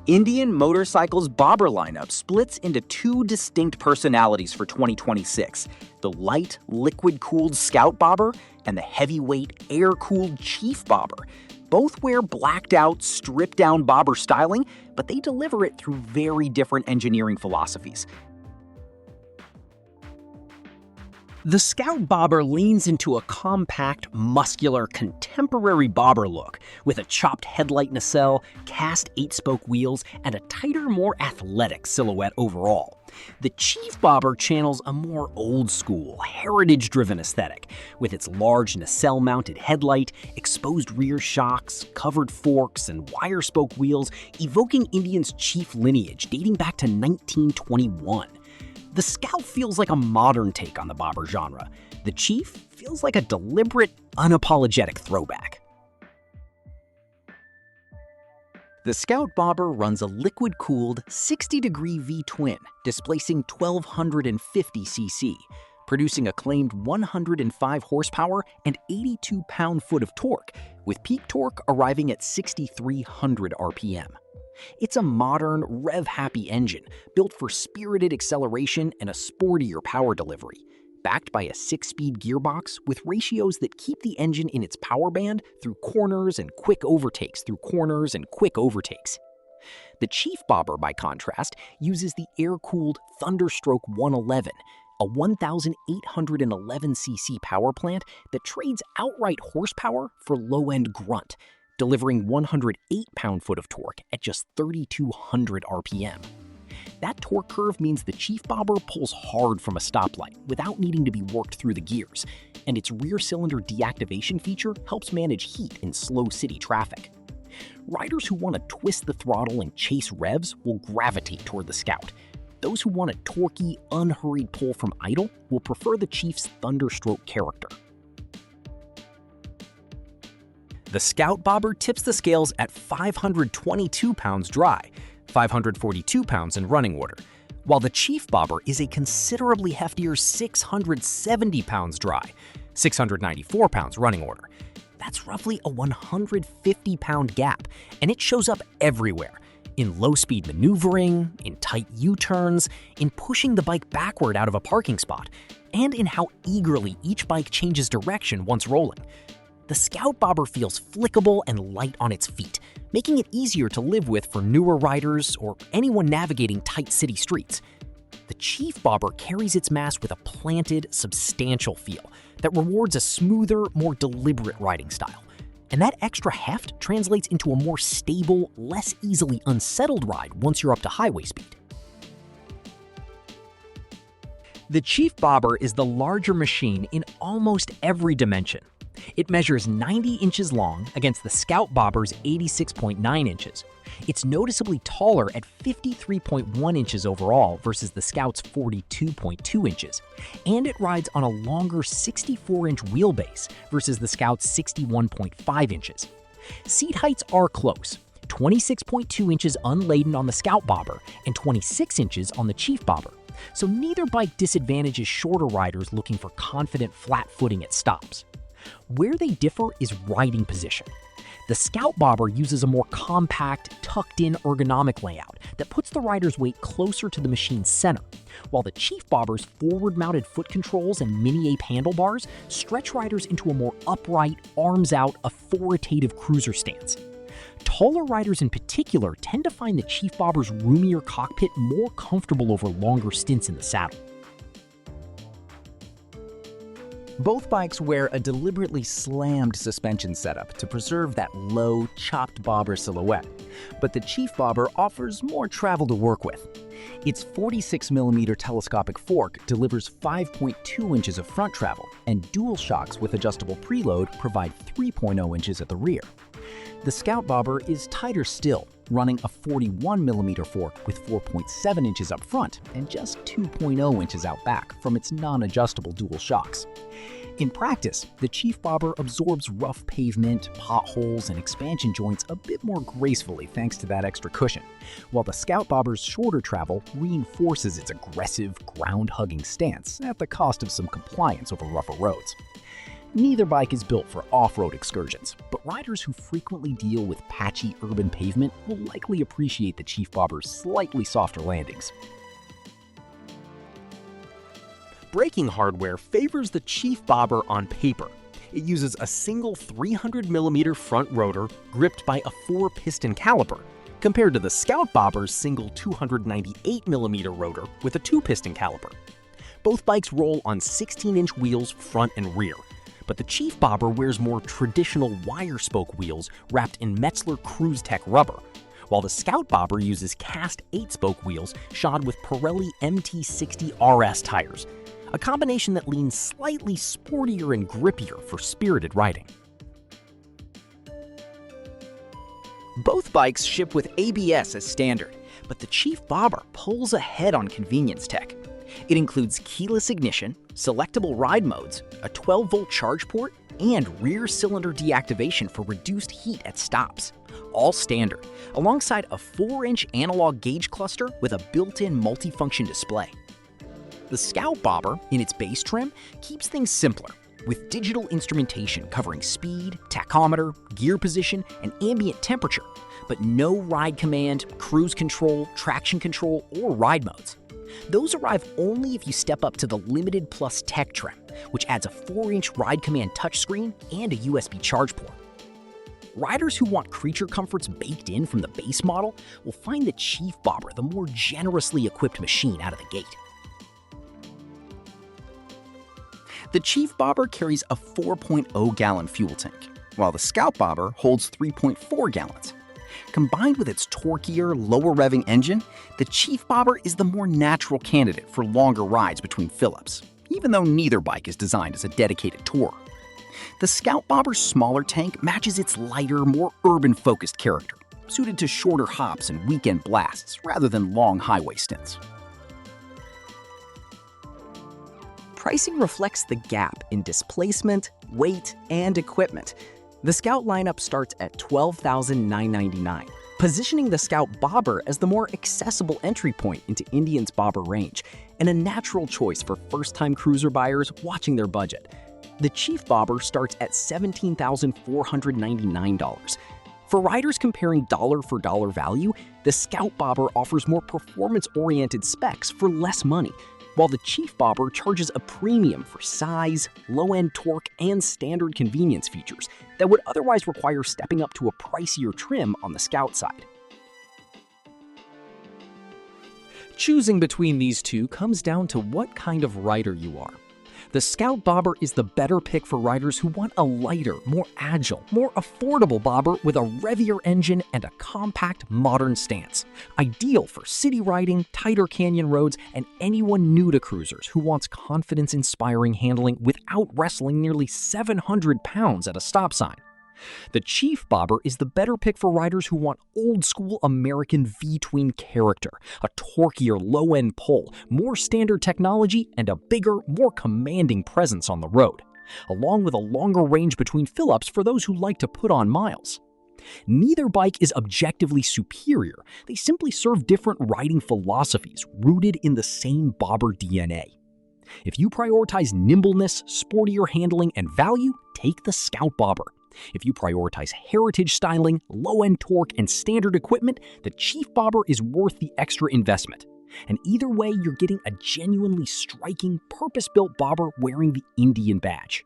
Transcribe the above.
Indian Motorcycle's bobber lineup splits into two distinct personalities for 2026, the light, liquid-cooled Scout bobber and the heavyweight, air-cooled Chief bobber. Both wear blacked-out, stripped-down bobber styling, but they deliver it through very different engineering philosophies. The Scout bobber leans into a compact, muscular, contemporary bobber look with a chopped headlight nacelle, cast 8-spoke wheels, and a tighter, more athletic silhouette overall. The Chief bobber channels a more old-school, heritage-driven aesthetic, with its large nacelle-mounted headlight, exposed rear shocks, covered forks, and wire-spoke wheels, evoking Indian's Chief lineage dating back to 1921. The Scout feels like a modern take on the bobber genre. The Chief feels like a deliberate, unapologetic throwback. The Scout bobber runs a liquid-cooled 60-degree V-twin, displacing 1,250 cc, producing a claimed 105 horsepower and 82 pound-foot of torque, with peak torque arriving at 6,300 RPM. It's a modern, rev-happy engine built for spirited acceleration and a sportier power delivery, backed by a 6-speed gearbox with ratios that keep the engine in its power band through corners and quick overtakes through corners and quick overtakes. The Chief bobber, by contrast, uses the air-cooled Thunderstroke 111, a 1,811 cc power plant that trades outright horsepower for low-end grunt, delivering 108 pound-foot of torque at just 3,200 RPM. That torque curve means the Chief bobber pulls hard from a stoplight without needing to be worked through the gears, and its rear cylinder deactivation feature helps manage heat in slow city traffic. Riders who want to twist the throttle and chase revs will gravitate toward the Scout. Those who want a torquey, unhurried pull from idle will prefer the Chief's Thunderstroke character. The Scout bobber tips the scales at 522 pounds dry, 542 pounds in running order, while the Chief bobber is a considerably heftier 670 pounds dry, 694 pounds running order. That's roughly a 150-pound gap, and it shows up everywhere, in low-speed maneuvering, in tight U-turns, in pushing the bike backward out of a parking spot, and in how eagerly each bike changes direction once rolling. The Scout bobber feels flickable and light on its feet, making it easier to live with for newer riders or anyone navigating tight city streets. The Chief bobber carries its mass with a planted, substantial feel that rewards a smoother, more deliberate riding style. And that extra heft translates into a more stable, less easily unsettled ride once you're up to highway speed. The Chief bobber is the larger machine in almost every dimension. It measures 90 inches long against the Scout bobber's 86.9 inches. It's noticeably taller at 53.1 inches overall versus the Scout's 42.2 inches, and it rides on a longer 64-inch wheelbase versus the Scout's 61.5 inches. Seat heights are close, 26.2 inches unladen on the Scout bobber and 26 inches on the Chief bobber, so neither bike disadvantages shorter riders looking for confident flat footing at stops. Where they differ is riding position. The Scout bobber uses a more compact, tucked-in ergonomic layout that puts the rider's weight closer to the machine's center, while the Chief bobber's forward-mounted foot controls and mini-ape handlebars stretch riders into a more upright, arms-out, authoritative cruiser stance. Taller riders in particular tend to find the Chief bobber's roomier cockpit more comfortable over longer stints in the saddle. Both bikes wear a deliberately slammed suspension setup to preserve that low, chopped bobber silhouette, but the Chief bobber offers more travel to work with. Its 46mm telescopic fork delivers 5.2 inches of front travel, and dual shocks with adjustable preload provide 3.0 inches at the rear. The Scout bobber is tighter still, running a 41mm fork with 4.7 inches up front and just 2.0 inches out back from its non-adjustable dual shocks. In practice, the Chief bobber absorbs rough pavement, potholes, and expansion joints a bit more gracefully thanks to that extra cushion, while the Scout bobber's shorter travel reinforces its aggressive, ground-hugging stance at the cost of some compliance over rougher roads. Neither bike is built for off-road excursions, but riders who frequently deal with patchy urban pavement will likely appreciate the Chief Bobber's slightly softer landings. Braking hardware favors the Chief Bobber on paper. It uses a single 300mm front rotor gripped by a 4-piston caliper, compared to the Scout Bobber's single 298mm rotor with a 2-piston caliper. Both bikes roll on 16-inch wheels front and rear, but the Chief Bobber wears more traditional wire-spoke wheels wrapped in Metzler Cruise Tech rubber, while the Scout Bobber uses cast 8-spoke wheels shod with Pirelli MT60 RS tires, a combination that leans slightly sportier and grippier for spirited riding. Both bikes ship with ABS as standard, but the Chief Bobber pulls ahead on convenience tech. It includes keyless ignition, selectable ride modes, a 12-volt charge port, and rear cylinder deactivation for reduced heat at stops. All standard, alongside a 4-inch analog gauge cluster with a built-in multifunction display. The Scout Bobber, in its base trim, keeps things simpler, with digital instrumentation covering speed, tachometer, gear position, and ambient temperature, but no ride command, cruise control, traction control, or ride modes. Those arrive only if you step up to the Limited Plus Tech trim, which adds a 4-inch ride command touchscreen and a USB charge port. Riders who want creature comforts baked in from the base model will find the Chief Bobber the more generously equipped machine out of the gate. The Chief Bobber carries a 4.0-gallon fuel tank, while the Scout Bobber holds 3.4 gallons. Combined with its torquier, lower-revving engine, the Chief Bobber is the more natural candidate for longer rides between fill-ups, even though neither bike is designed as a dedicated tourer. The Scout Bobber's smaller tank matches its lighter, more urban-focused character, suited to shorter hops and weekend blasts rather than long highway stints. Pricing reflects the gap in displacement, weight, and equipment. The Scout lineup starts at $12,999, positioning the Scout Bobber as the more accessible entry point into Indian's Bobber range, and a natural choice for first-time cruiser buyers watching their budget. The Chief Bobber starts at $17,499. For riders comparing dollar-for-dollar value, the Scout Bobber offers more performance-oriented specs for less money, while the Chief Bobber charges a premium for size, low-end torque, and standard convenience features that would otherwise require stepping up to a pricier trim on the Scout side. Choosing between these two comes down to what kind of rider you are. The Scout Bobber is the better pick for riders who want a lighter, more agile, more affordable bobber with a revvier engine and a compact, modern stance. Ideal for city riding, tighter canyon roads, and anyone new to cruisers who wants confidence-inspiring handling without wrestling nearly 700 pounds at a stop sign. The Chief Bobber is the better pick for riders who want old-school American V-twin character, a torquier low-end pull, more standard technology, and a bigger, more commanding presence on the road, along with a longer range between fill-ups for those who like to put on miles. Neither bike is objectively superior, they simply serve different riding philosophies rooted in the same bobber DNA. If you prioritize nimbleness, sportier handling, and value, take the Scout Bobber. If you prioritize heritage styling, low-end torque, and standard equipment, the Chief Bobber is worth the extra investment. And either way, you're getting a genuinely striking, purpose-built bobber wearing the Indian badge.